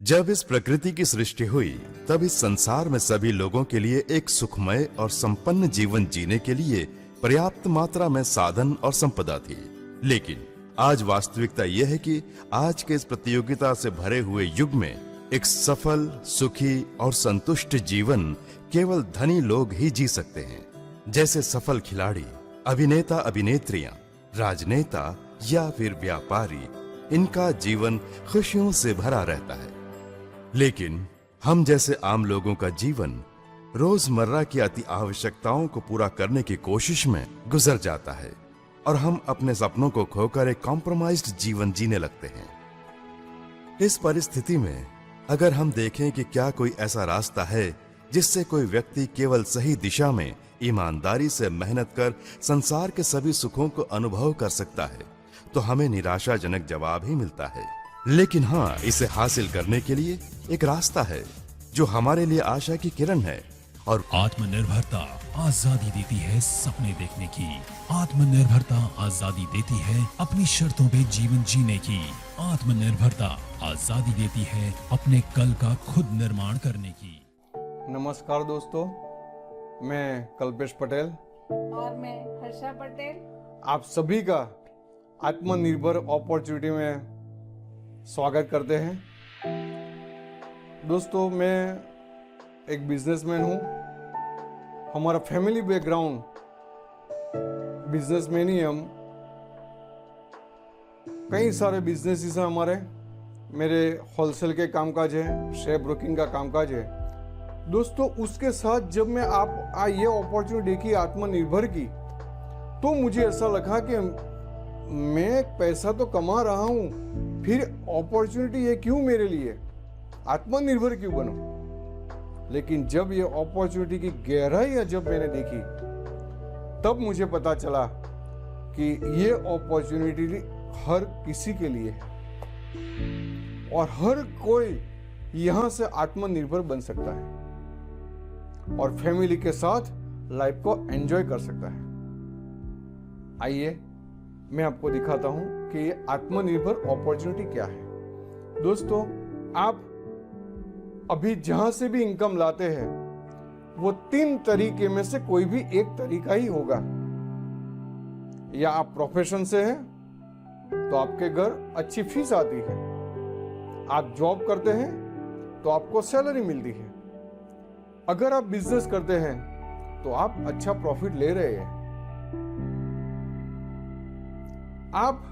जब इस प्रकृति की सृष्टि हुई तब इस संसार में सभी लोगों के लिए एक सुखमय और संपन्न जीवन जीने के लिए पर्याप्त मात्रा में साधन और संपदा थी। लेकिन आज वास्तविकता यह है कि आज के इस प्रतियोगिता से भरे हुए युग में एक सफल, सुखी और संतुष्ट जीवन केवल धनी लोग ही जी सकते हैं। जैसे सफल खिलाड़ी, अभिनेता, अभिनेत्रियां, राजनेता या फिर व्यापारी, इनका जीवन खुशियों से भरा रहता है। लेकिन हम जैसे आम लोगों का जीवन रोजमर्रा की अति आवश्यकताओं को पूरा करने की कोशिश में गुजर जाता है और हम अपने सपनों को खोकर एक कॉम्प्रोमाइज्ड जीवन जीने लगते हैं। इस परिस्थिति में अगर हम देखें कि क्या कोई ऐसा रास्ता है जिससे कोई व्यक्ति केवल सही दिशा में ईमानदारी से मेहनत कर संसार के सभी सुखों को अनुभव कर सकता है, तो हमें निराशाजनक जवाब ही मिलता है। लेकिन हाँ, इसे हासिल करने के लिए एक रास्ता है जो हमारे लिए आशा की किरण है। और आत्मनिर्भरता आजादी देती है सपने देखने की। आत्मनिर्भरता आजादी देती है अपनी शर्तों पे जीवन जीने की। आत्मनिर्भरता आजादी देती है अपने कल का खुद निर्माण करने की। नमस्कार दोस्तों, मैं कल्पेश पटेल और मैं हर्षा पटेल आप सभी का आत्मनिर्भर अपॉर्चुनिटी में स्वागत करते हैं। दोस्तों, मैं एक बिजनेसमैन हूँ। हमारा फैमिली बैकग्राउंड बिजनेसमैन ही हम। कई सारे बिजनेसेस हैं हमारे। मेरे होलसेल के कामकाज है, शेयर ब्रोकिंग का कामकाज है। दोस्तों, उसके साथ जब मैं ये अपॉर्चुनिटी देखी आत्मनिर्भर की, तो मुझे ऐसा लगा कि मैं पैसा तो कमा रहा हूँ, फिर अपॉर्चुनिटी ये क्यों मेरे लिए, आत्मनिर्भर क्यों बनूं। लेकिन जब ये अपॉर्चुनिटी की गहराई जब मैंने देखी, तब मुझे पता चला कि ये अपॉर्चुनिटी हर किसी के लिए है और हर कोई यहां से आत्मनिर्भर बन सकता है और फैमिली के साथ लाइफ को एंजॉय कर सकता है। आइए मैं आपको दिखाता हूं कि ये आत्मनिर्भर अपॉर्चुनिटी क्या है। दोस्तों, आप अभी जहां से भी इनकम लाते हैं, वो 3 तरीके में से कोई भी एक तरीका ही होगा। या आप प्रोफेशन से हैं तो आपके घर अच्छी फीस आती है, आप जॉब करते हैं तो आपको सैलरी मिलती है, अगर आप बिजनेस करते हैं तो आप अच्छा प्रॉफिट ले रहे हैं। आप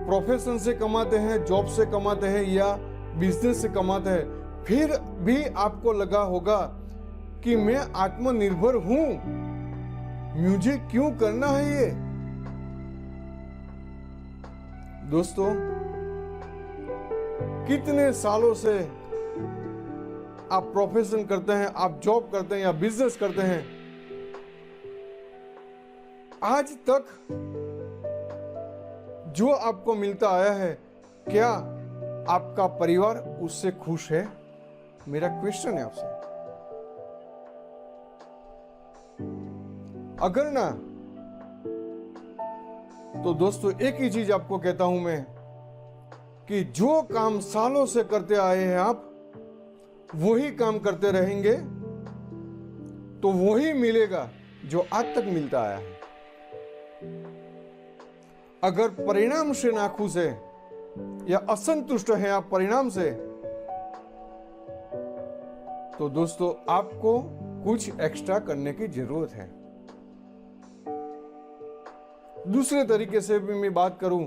प्रोफेशन से कमाते हैं, जॉब से कमाते हैं या बिजनेस से कमाते हैं, फिर भी आपको लगा होगा कि मैं आत्मनिर्भर हूं, मुझे क्यों करना है ये। दोस्तों, कितने सालों से आप प्रोफेशन करते हैं, आप जॉब करते हैं या बिजनेस करते हैं, आज तक जो आपको मिलता आया है, क्या आपका परिवार उससे खुश है? मेरा क्वेश्चन है आपसे। अगर ना, तो दोस्तों एक ही चीज आपको कहता हूं मैं कि जो काम सालों से करते आए हैं आप, वही काम करते रहेंगे तो वही मिलेगा जो आज तक मिलता आया है। अगर परिणाम से नाखुश है या असंतुष्ट है आप परिणाम से, तो दोस्तों आपको कुछ एक्स्ट्रा करने की जरूरत है। दूसरे तरीके से भी मैं बात करूं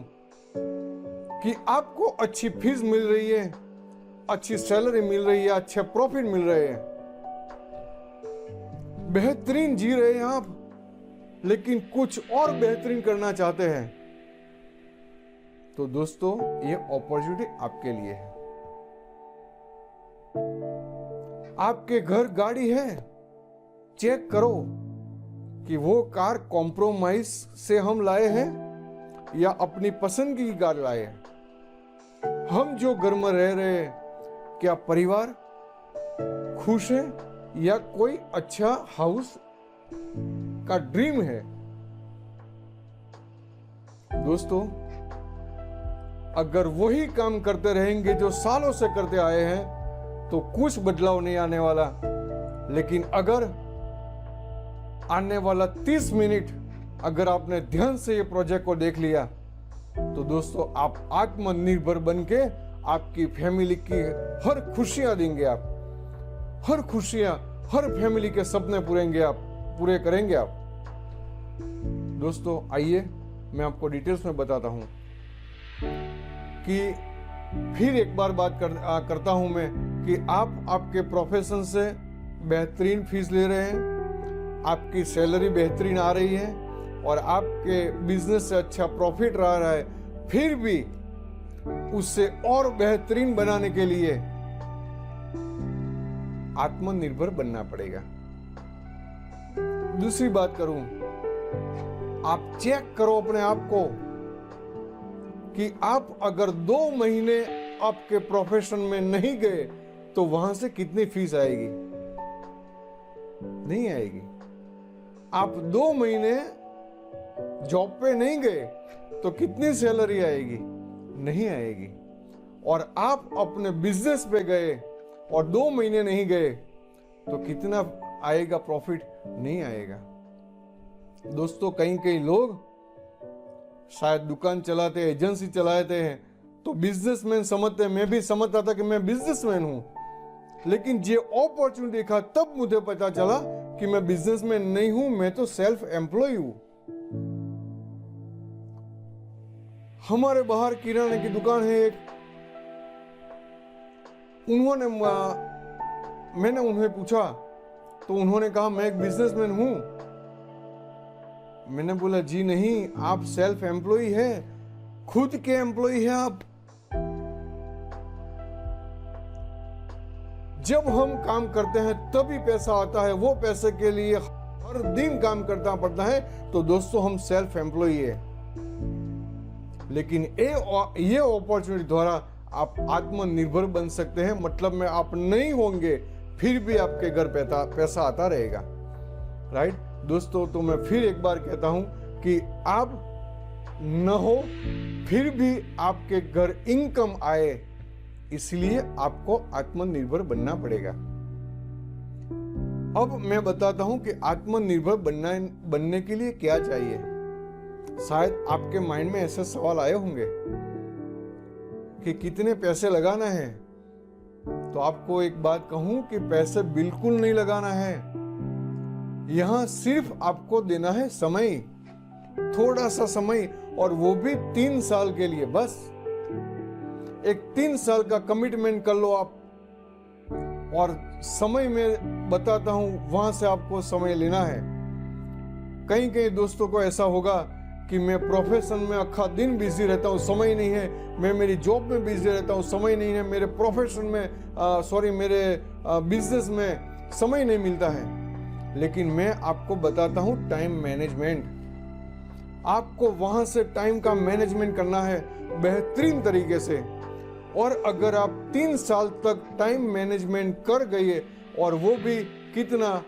कि आपको अच्छी फीस मिल रही है, अच्छी सैलरी मिल रही है, अच्छे प्रॉफिट मिल रहे हैं, बेहतरीन जी रहे हैं आप, लेकिन कुछ और बेहतरीन करना चाहते हैं, तो दोस्तों ये अपॉर्चुनिटी आपके लिए है। आपके घर गाड़ी है, चेक करो कि वो कार कॉम्प्रोमाइज से हम लाए हैं या अपनी पसंद की कार लाए हैं। हम जो घर में रह रहे हैं, क्या परिवार खुश है या कोई अच्छा हाउस का ड्रीम है? दोस्तों, अगर वही काम करते रहेंगे जो सालों से करते आए हैं तो कुछ बदलाव नहीं आने वाला। लेकिन अगर आने वाला 30 मिनट अगर आपने ध्यान से ये प्रोजेक्ट को देख लिया तो दोस्तों आप आत्मनिर्भर बन के आपकी फैमिली की हर खुशियां देंगे। आप हर खुशियां, हर फैमिली के सपने पूरे करेंगे आप। दोस्तों आइए मैं आपको डिटेल्स में बताता हूं कि फिर एक बार बात करता हूं मैं कि आप आपके प्रोफेशन से बेहतरीन फीस ले रहे हैं, आपकी सैलरी बेहतरीन आ रही है और आपके बिजनेस से अच्छा प्रॉफिट रहा है, फिर भी उससे और बेहतरीन बनाने के लिए आत्मनिर्भर बनना पड़ेगा। दूसरी बात करूं, आप चेक करो अपने आप को कि आप अगर 2 महीने आपके प्रोफेशन में नहीं गए तो वहां से कितनी फीस आएगी? नहीं आएगी। आप 2 महीने जॉब पे नहीं गए तो कितनी सैलरी आएगी? नहीं आएगी। और आप अपने बिजनेस पे गए और 2 महीने नहीं गए तो कितना आएगा प्रॉफिट? नहीं आएगा। दोस्तों कई लोग शायद दुकान चलाते, एजेंसी चलाते हैं तो बिजनेसमैन समझते हैं, मैं भी समझता था कि मैं बिजनेसमैन हूं, लेकिन ये अपॉर्चुनिटी देखा तब मुझे पता चला कि मैं बिजनेसमैन नहीं हूं, मैं तो सेल्फ एम्प्लॉय हूं। हमारे बाहर किराने की दुकान है एक, मैंने उन्हें पूछा तो उन्होंने कहा मैं एक बिजनेसमैन हूं। मैंने बोला जी नहीं, आप सेल्फ एम्प्लॉय है, खुद के एम्प्लॉय है आप। जब हम काम करते हैं तभी पैसा आता है, वो पैसे के लिए हर दिन काम करना पड़ता है, तो दोस्तों हम सेल्फ एम्प्लॉय है। लेकिन ये अपॉर्चुनिटी द्वारा आप आत्मनिर्भर बन सकते हैं, मतलब में आप नहीं होंगे फिर भी आपके घर पैसा आता रहेगा। राइट दोस्तों, तो मैं फिर एक बार कहता हूं कि आप न हो फिर भी आपके घर इनकम आए, इसलिए आपको आत्मनिर्भर बनना पड़ेगा। अब मैं बताता हूं कि आत्मनिर्भर बनने के लिए क्या चाहिए। शायद आपके माइंड में ऐसे सवाल आए होंगे कि कितने पैसे लगाना है। तो आपको एक बात कहूं कि पैसे बिल्कुल नहीं लगाना है। यहां सिर्फ आपको देना है समय, थोड़ा सा समय, और वो भी 3 साल के लिए। बस एक 3 साल का कमिटमेंट कर लो आप। और समय में बताता हूं, वहां से आपको समय लेना है। कई दोस्तों को ऐसा होगा कि मैं प्रोफेशन में अक्खा दिन बिजी रहता हूं, समय नहीं है, मैं मेरी जॉब में बिजी रहता हूं, समय नहीं है, मेरे प्रोफेशन में मेरे बिजनेस में समय नहीं मिलता है। लेकिन मैं आपको बताता हूं टाइम मैनेजमेंट। आपको वहां से टाइम का मैनेजमेंट करना है बेहतरीन तरीके से। और अगर आप 3 साल तक टाइम मैनेजमेंट कर गए, और वो भी कितना,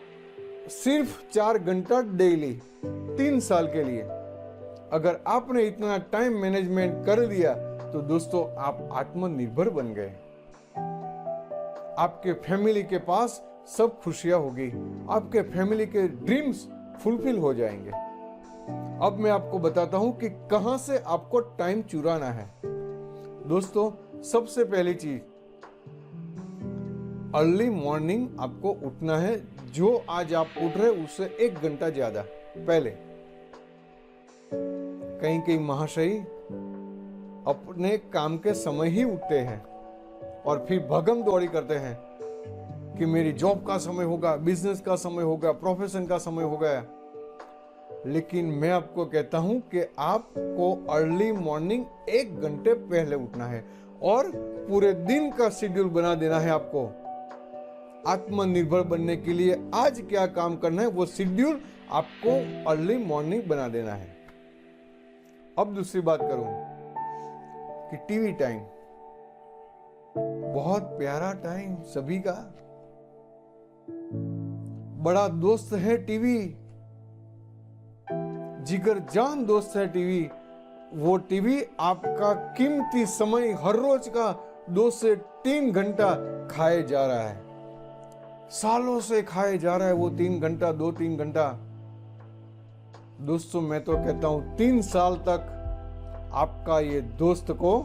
सिर्फ 4 घंटा डेली 3 साल के लिए, अगर आपने इतना टाइम मैनेजमेंट कर दिया तो दोस्तों आप आत्मनिर्भर बन गए। आपके फैमिली के पास सब खुशियां होगी, आपके फैमिली के ड्रीम्स फुलफिल हो जाएंगे। अब मैं आपको बताता हूं कि कहां से आपको टाइम चुराना है। दोस्तों सबसे पहली चीज, अर्ली मॉर्निंग आपको उठना है। जो आज आप उठ रहे उससे 1 घंटा ज्यादा पहले। कई महाशय अपने काम के समय ही उठते हैं और फिर भगम दौड़ी करते हैं कि मेरी जॉब का समय होगा, बिजनेस का समय होगा, प्रोफेशन का समय हो गया। लेकिन मैं आपको कहता हूं कि आपको अर्ली मॉर्निंग 1 घंटे पहले उठना है और पूरे दिन का शेड्यूल बना देना है। आपको आत्मनिर्भर बनने के लिए आज क्या काम करना है वो शेड्यूल आपको अर्ली मॉर्निंग बना देना है। अब दूसरी बात करूं कि टीवी टाइम, बहुत प्यारा टाइम सभी का, बड़ा दोस्त है टीवी, जिगर जान दोस्त है टीवी। वो टीवी आपका कीमती समय हर रोज का 2 से 3 घंटा खाए जा रहा है, सालों से खाए जा रहा है वो 3 घंटा, 2-3 घंटा। दोस्तों मैं तो कहता हूं 3 साल तक आपका ये दोस्त को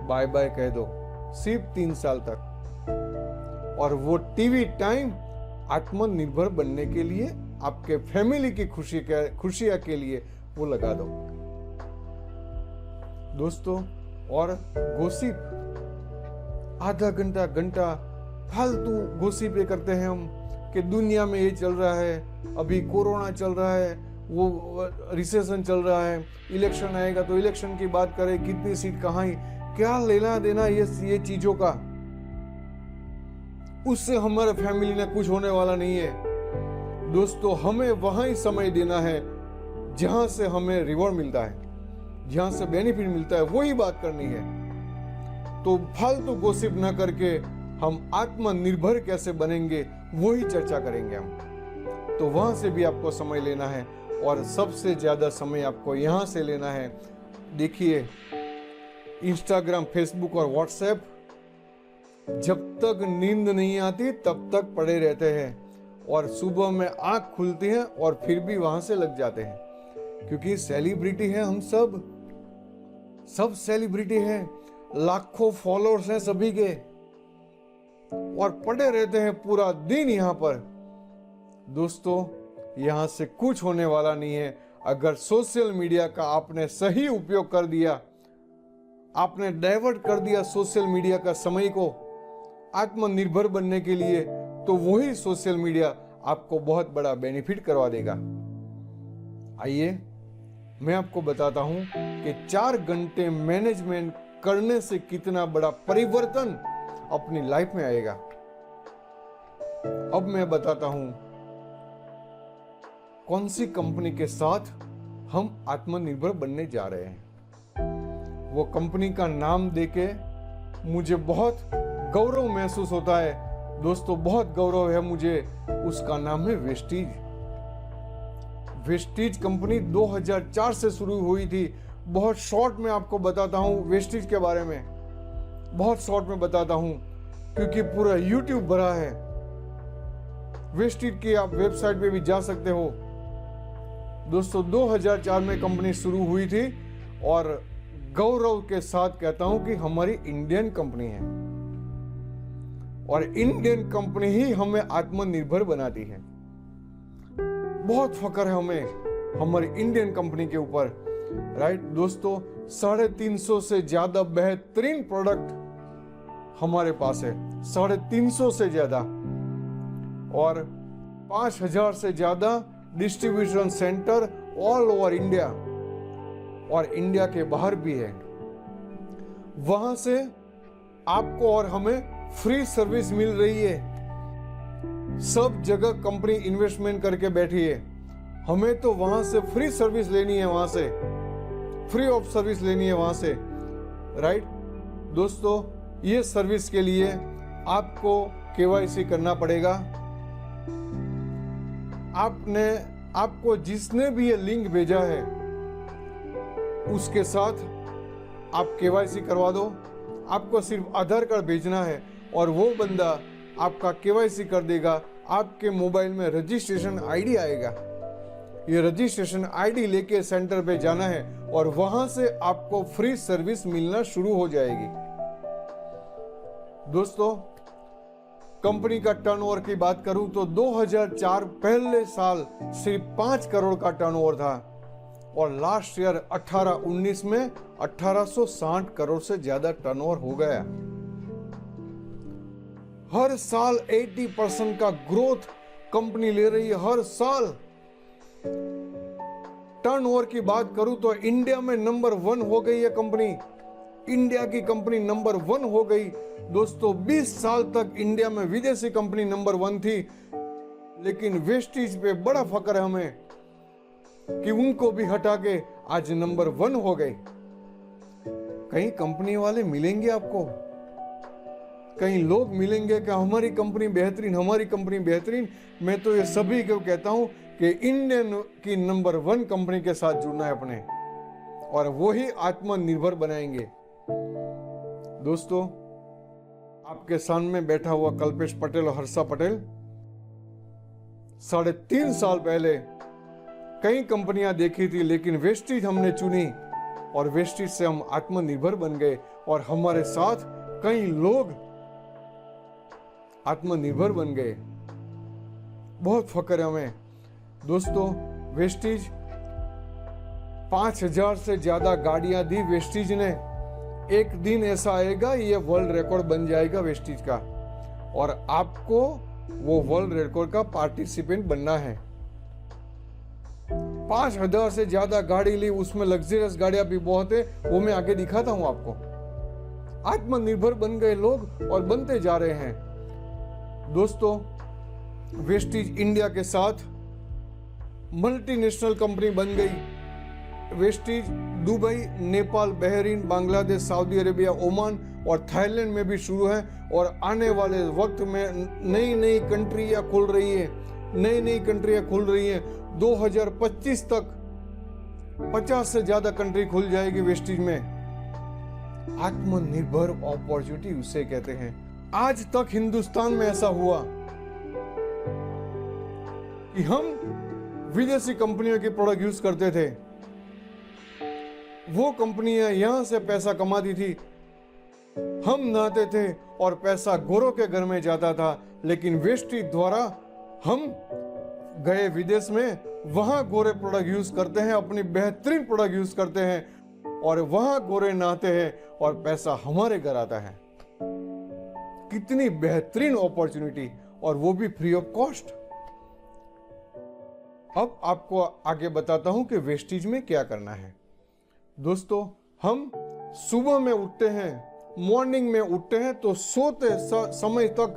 बाय बाय कह दो, सिर्फ 3 साल तक। और वो टीवी टाइम आत्मनिर्भर बनने के लिए, आपके फैमिली की खुशियां के लिए वो लगा दो दोस्तों। और गॉसिप आधा घंटा घंटा फालतू गॉसिप ये करते हैं हम कि दुनिया में ये चल रहा है, अभी कोरोना चल रहा है, वो रिसेशन चल रहा है, इलेक्शन आएगा तो इलेक्शन की बात करें, कितनी सीट कहाँ, क्या लेना देना ये चीजों का, उससे हमारे फैमिली ने कुछ होने वाला नहीं है दोस्तों। हमें वहां ही समय देना है जहां से हमें रिवॉर्ड मिलता है, जहां से बेनिफिट मिलता है, वही बात करनी है। तो फालतू गॉसिप ना करके हम आत्मनिर्भर कैसे बनेंगे वही चर्चा करेंगे हम। तो वहां से भी आपको समय लेना है और सबसे ज्यादा समय आपको यहां से लेना है। देखिए इंस्टाग्राम, फेसबुक और व्हाट्सएप जब तक नींद नहीं आती तब तक पड़े रहते हैं और सुबह में आंख खुलती है और फिर भी वहां से लग जाते हैं, क्योंकि सेलिब्रिटी है हम सब सेलिब्रिटी हैं, लाखों फॉलोअर्स हैं सभी के, और पड़े रहते हैं पूरा दिन यहाँ पर। दोस्तों यहाँ से कुछ होने वाला नहीं है। अगर सोशल मीडिया का आपने सही उपयोग कर दिया, आपने डाइवर्ट कर दिया सोशल मीडिया का समय को आत्मनिर्भर बनने के लिए, तो वही सोशल मीडिया आपको बहुत बड़ा बेनिफिट करवा देगा। आइए मैं आपको बताता हूं कि 4 घंटे मैनेजमेंट करने से कितना बड़ा परिवर्तन अपनी लाइफ में आएगा। अब मैं बताता हूं कौन सी कंपनी के साथ हम आत्मनिर्भर बनने जा रहे हैं। वो कंपनी का नाम देके मुझे बहुत गौरव महसूस होता है दोस्तों, बहुत गौरव है मुझे। उसका नाम है वेस्टीज। वेस्टीज कंपनी 2004 से शुरू हुई थी। बहुत शॉर्ट में आपको बताता हूं वेस्टीज के बारे में, बहुत शॉर्ट में बताता हूं क्योंकि पूरा यूट्यूब भरा है। वेस्टीज की आप वेबसाइट पे भी जा सकते हो दोस्तों। 2004 में कंपनी शुरू हुई थी और गौरव के साथ कहता हूं कि हमारी इंडियन कंपनी है और इंडियन कंपनी ही हमें आत्मनिर्भर बनाती है। बहुत फख्र है हमें हमारी इंडियन कंपनी के ऊपर, राइट दोस्तों। 350 से ज्यादा बेहतरीन प्रोडक्ट हमारे पास है, 350 से ज्यादा, और 5000 से ज्यादा distribution centre all over India और इंडिया के बाहर भी है। वहां से आपको और हमें फ्री सर्विस मिल रही है। सब जगह कंपनी इन्वेस्टमेंट करके बैठी है, हमें तो वहां से फ्री सर्विस लेनी है, वहां से फ्री ऑफ सर्विस लेनी है वहां से, राइट दोस्तों। ये सर्विस के लिए आपको KYC करना पड़ेगा। आपको जिसने भी ये लिंक भेजा है उसके साथ आप KYC करवा दो। आपको सिर्फ आधार कार्ड भेजना है और वो बंदा आपका KYC कर देगा। आपके मोबाइल में रजिस्ट्रेशन ID आएगा, ये रजिस्ट्रेशन ID लेके सेंटर पे जाना है और वहां से आपको फ्री सर्विस मिलना शुरू हो जाएगी। दोस्तों कंपनी का टर्नओवर की बात करूं तो 2004 पहले साल सिर्फ 5 करोड़ का टर्नओवर था और लास्ट ईयर 18-19 में 1860 करोड़ से ज्यादा टर्नओवर हो गया। हर साल 80% का ग्रोथ कंपनी ले रही है, हर साल। टर्नओवर की बात करूं तो इंडिया में नंबर 1 हो गई है कंपनी, इंडिया की कंपनी नंबर 1 हो गई दोस्तों। 20 साल तक इंडिया में विदेशी कंपनी नंबर 1 थी, लेकिन वेस्टीज पे बड़ा फख्र है हमें कि उनको भी हटा के आज नंबर 1 हो गए। कई कंपनी वाले मिलेंगे आपको, कई लोग मिलेंगे कि हमारी कंपनी बेहतरीन, हमारी कंपनी बेहतरीन। मैं तो ये सभी को कहता हूं कि इंडियन की नंबर 1 कंपनी के साथ जुड़ना है अपने, और वो ही आत्मनिर्भर बनाएंगे। दोस्तों, आपके सामने बैठा हुआ कल्पेश पटेल और हर्षा पटेल 3.5 साल पहले कई कंपनियां देखी थी, लेकिन वेस्टीज हमने चुनी और वेस्टीज से हम आत्मनिर्भर बन गए और हमारे साथ कई लोग आत्मनिर्भर बन गए। बहुत फख्र है हमें। दोस्तों, वेस्टीज 5000 से ज्यादा गाड़ियां दी वेस्टीज ने। एक दिन ऐसा आएगा, ये वर्ल्ड रिकॉर्ड बन जाएगा वेस्टीज का, और आपको वो वर्ल्ड रिकॉर्ड का पार्टिसिपेंट बनना है। 5000 से ज्यादा गाड़ी ली, उसमें लग्जरियस गाड़ियां भी बहुत है, वो मैं आगे दिखाता हूं आपको। आत्मनिर्भर बन गए लोग और बनते जा रहे हैं। दोस्तों, वेस्टीज इंडिया के साथ मल्टीनेशनल कंपनी बन गई। Vestige Dubai, Nepal, Bahrain, Bangladesh, Saudi Arabia, Oman और थाईलैंड में भी शुरू है, और आने वाले वक्त में नई नई कंट्रियां खुल रही है, नई नई कंट्रियां खुल रही है। 2025 तक 50 से ज्यादा कंट्री खुल जाएगी वेस्टीज में। आत्मनिर्भर अपॉर्चुनिटी उसे कहते हैं। आज तक हिंदुस्तान में ऐसा हुआ कि हम विदेशी कंपनियों की प्रोडक्ट यूज करते थे, वो कंपनियां यहां से पैसा कमाती थी, हम नहाते थे और पैसा गोरों के घर में जाता था। लेकिन वेस्टीज द्वारा हम गए विदेश में, वहां गोरे प्रोडक्ट यूज करते हैं, अपनी बेहतरीन प्रोडक्ट यूज करते हैं और वहां गोरे नहाते हैं और पैसा हमारे घर आता है। कितनी बेहतरीन अपॉर्चुनिटी, और वो भी फ्री ऑफ कॉस्ट। अब आपको आगे बताता हूं कि वेस्टीज में क्या करना है। दोस्तों, हम सुबह में उठते हैं, मॉर्निंग में उठते हैं, तो सोते समय तक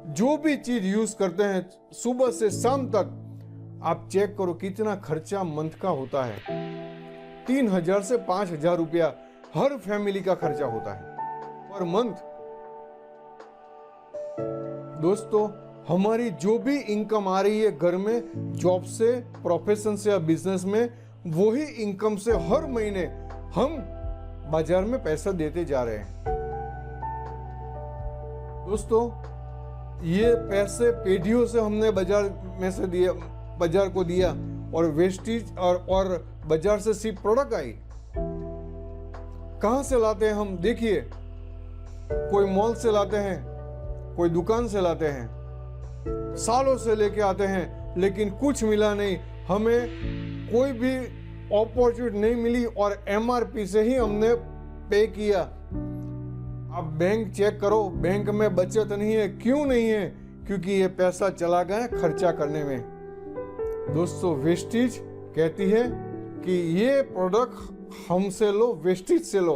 जो भी चीज यूज करते हैं, सुबह से शाम तक आप चेक करो कितना खर्चा मंथ का होता है। 3000 से 5000 रुपया हर फैमिली का खर्चा होता है पर मंथ। दोस्तों, हमारी जो भी इनकम आ रही है घर में, जॉब से, प्रोफेशन से या बिजनेस में, वही इनकम से हर महीने हम बाजार में पैसा देते जा रहे हैं। दोस्तों, ये पैसे पेढ़ियों से हमने बाजार में से दिया, बाजार को दिया, और वेस्टीज और बाजार से सिर्फ प्रोडक्ट आई। कहां से लाते हैं हम? देखिए, कोई मॉल से लाते हैं, कोई दुकान से लाते हैं, सालों से लेके आते हैं, लेकिन कुछ मिला नहीं, हमें कोई भी अपॉर्चुनिटी नहीं मिली और एमआरपी से ही हमने पे किया। अब बैंक चेक करो, बैंक में बचत नहीं है। क्यों नहीं है? क्योंकि ये पैसा चला गया खर्चा करने में। दोस्तों, वेस्टीज कहती है कि ये प्रोडक्ट हमसे लो, वेस्टीज से लो।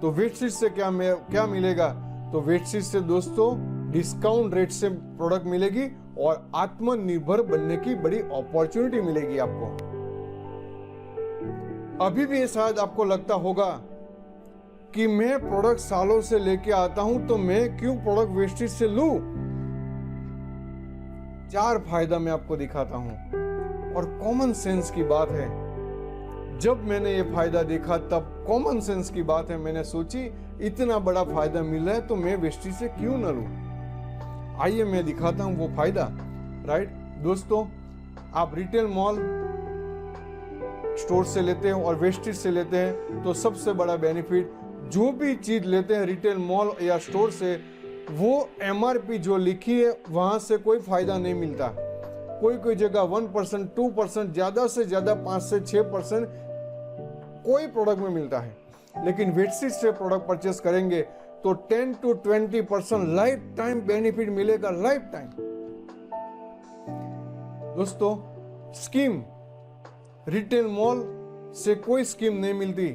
तो वेस्टीज से क्या मिलेगा? तो वेस्टीज से दोस्तों डिस्काउंट रेट से प्रोडक्ट मिलेगी और आत्मनिर्भर बनने की बड़ी अपॉर्चुनिटी मिलेगी आपको। अभी भी शायद आपको लगता होगा कि मैं प्रोडक्ट सालों से लेके आता हूं, तो मैं क्यों प्रोडक्ट वेस्टीज से लूं? 4 फायदा मैं आपको दिखाता हूं और कॉमन सेंस की बात है। जब मैंने ये फायदा देखा तब कॉमन सेंस की बात है, मैंने सोची इतना बड़ा फायदा मिल रहा है तो मैं वेस्टीज से क्यों न लूं। आइए मैं दिखाता हूं वो फायदा। राइट दोस्तों, आप रिटेल मॉल स्टोर से लेते हैं और वेस्टीज से लेते हैं तो सबसे बड़ा बेनिफिट, जो भी चीज लेते हैं रिटेल मॉल या स्टोर से, वो एमआरपी जो लिखी है वहां से कोई फायदा नहीं मिलता। कोई जगह 1%, 2%, ज्यादा से ज्यादा 5 से 6% कोई प्रोडक्ट में मिलता है। लेकिन वेस्टीज से प्रोडक्ट परचेस करेंगे तो 10 to 20% लाइफ टाइम बेनिफिट मिलेगा, लाइफ टाइम। दोस्तों, स्कीम रिटेल मॉल से कोई स्कीम नहीं मिलती।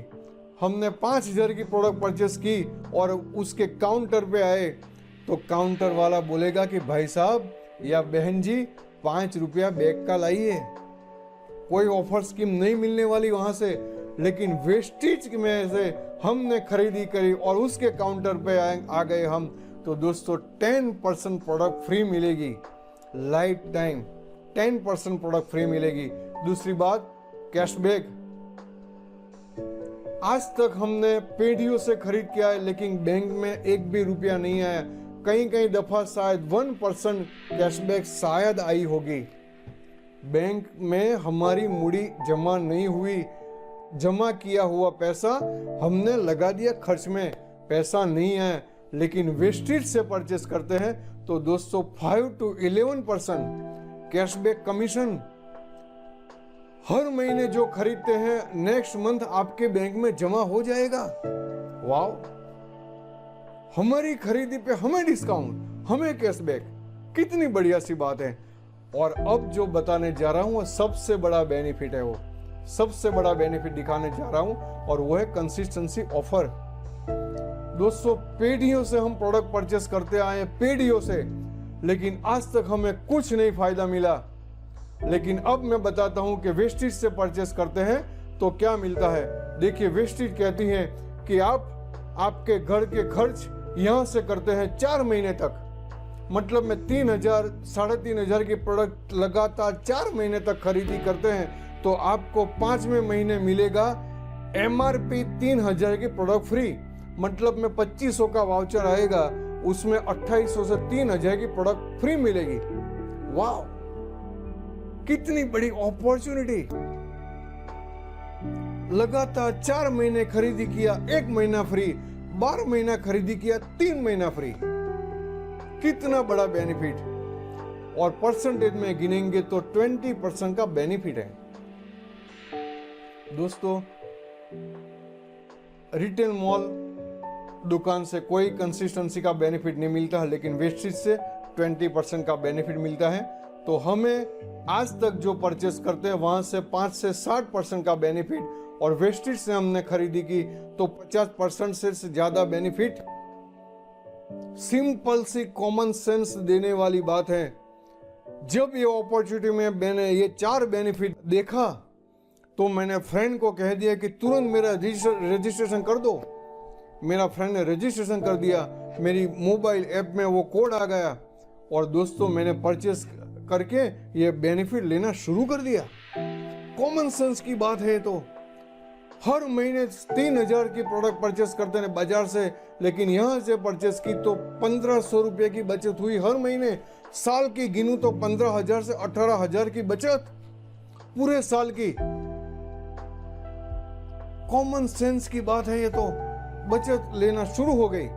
हमने 5000 की प्रोडक्ट परचेस की और उसके काउंटर पे आए तो काउंटर वाला बोलेगा कि भाई साहब या बहन जी 5 रुपया बैग का लाइए। कोई ऑफर स्कीम नहीं मिलने वाली वहां से। लेकिन वेस्टीज में से हमने खरीदी करी और उसके काउंटर पे आ गए हम, तो दोस्तों 10% प्रोडक्ट फ्री मिलेगी, लाइफ टाइम 10% प्रोडक्ट फ्री मिलेगी। दूसरी बात, कैशबैक। आज तक हमने पेढ़ियों से खरीद किया है, लेकिन बैंक में एक भी रुपया नहीं आया। कहीं कहीं दफा शायद 1% कैशबैक शायद आई होगी। बैंक में हमारी मूड़ी जमा नहीं हुई, जमा किया हुआ पैसा हमने लगा दिया खर्च में, पैसा नहीं आया। लेकिन वेस्टेज से परचेस करते हैं तो दोस्तों 5 to 11% कैशबैक कमीशन। हर महीने जो खरीदते हैं नेक्स्ट मंथ आपके बैंक में जमा हो जाएगा। वाओ, हमारी खरीदी पे हमें डिस्काउंट, हमें कैशबैक, कितनी बढ़िया सी बात है। और अब जो बताने जा रहा हूं वो सबसे बड़ा बेनिफिट है, वो सबसे बड़ा बेनिफिट दिखाने जा रहा हूं, और वो है कंसिस्टेंसी ऑफर। दोस्तों पीढ़ियों से हम प्रोडक्ट परचेस करते आए हैं, पीढ़ियों से, लेकिन आज तक हमें कुछ नहीं फायदा मिला। लेकिन अब मैं बताता हूं कि वेस्टेज से परचेस करते हैं तो क्या मिलता है। देखिए वेस्टेज कहती है कि आप आपके घर के खर्च यहां से करते हैं 4 महीने तक, मतलब में 3,000 3,500 की प्रोडक्ट लगातार 4 महीने तक खरीदी करते हैं तो आपको 5वें महीने मिलेगा MRP 3,000 की प्रोडक्ट फ्री, मतलब में 2500 का वाउचर आएगा, उसमें 2800 से 3,000 की प्रोडक्ट फ्री मिलेगी। वाह, कितनी बड़ी अपॉर्चुनिटी। लगातार 4 महीने खरीदी किया 1 महीना फ्री, 12 महीना खरीदी किया 3 महीना फ्री, कितना बड़ा बेनिफिट। और परसेंटेज में गिनेंगे तो 20% का बेनिफिट है। दोस्तों रिटेल मॉल दुकान से कोई कंसिस्टेंसी का बेनिफिट नहीं मिलता, लेकिन वेस्टेज से 20% का बेनिफिट मिलता है। तो हमें आज तक जो परचेस करते हैं वहां से 5 से 60% का बेनिफिट, और वेस्टेज से हमने खरीदी की तो 50% से ज्यादा बेनिफिट। सिंपल सी कॉमन सेंस देने वाली बात है। जब ये अपॉर्चुनिटी में मैंने ये 4 बेनिफिट देखा तो मैंने फ्रेंड को कह दिया कि तुरंत मेरा रजिस्ट्रेशन कर दो। मेरा फ्रेंड ने रजिस्ट्रेशन कर दिया, मेरी मोबाइल ऐप में वो कोड आ गया, और दोस्तों मैंने परचेस करके ये बेनिफिट लेना शुरू कर दिया। कॉमन सेंस की बात है। तो हर महीने 3,000 की प्रोडक्ट परचेस करते हैं बाजार से, लेकिन यहां से परचेस की तो 1,500 रुपए की बचत हुई हर महीने। साल की गिनूं तो 15,000 से 18,000 की बचत पूरे साल की। कॉमन सेंस की बात है ये, तो बचत लेना शुरू हो गई।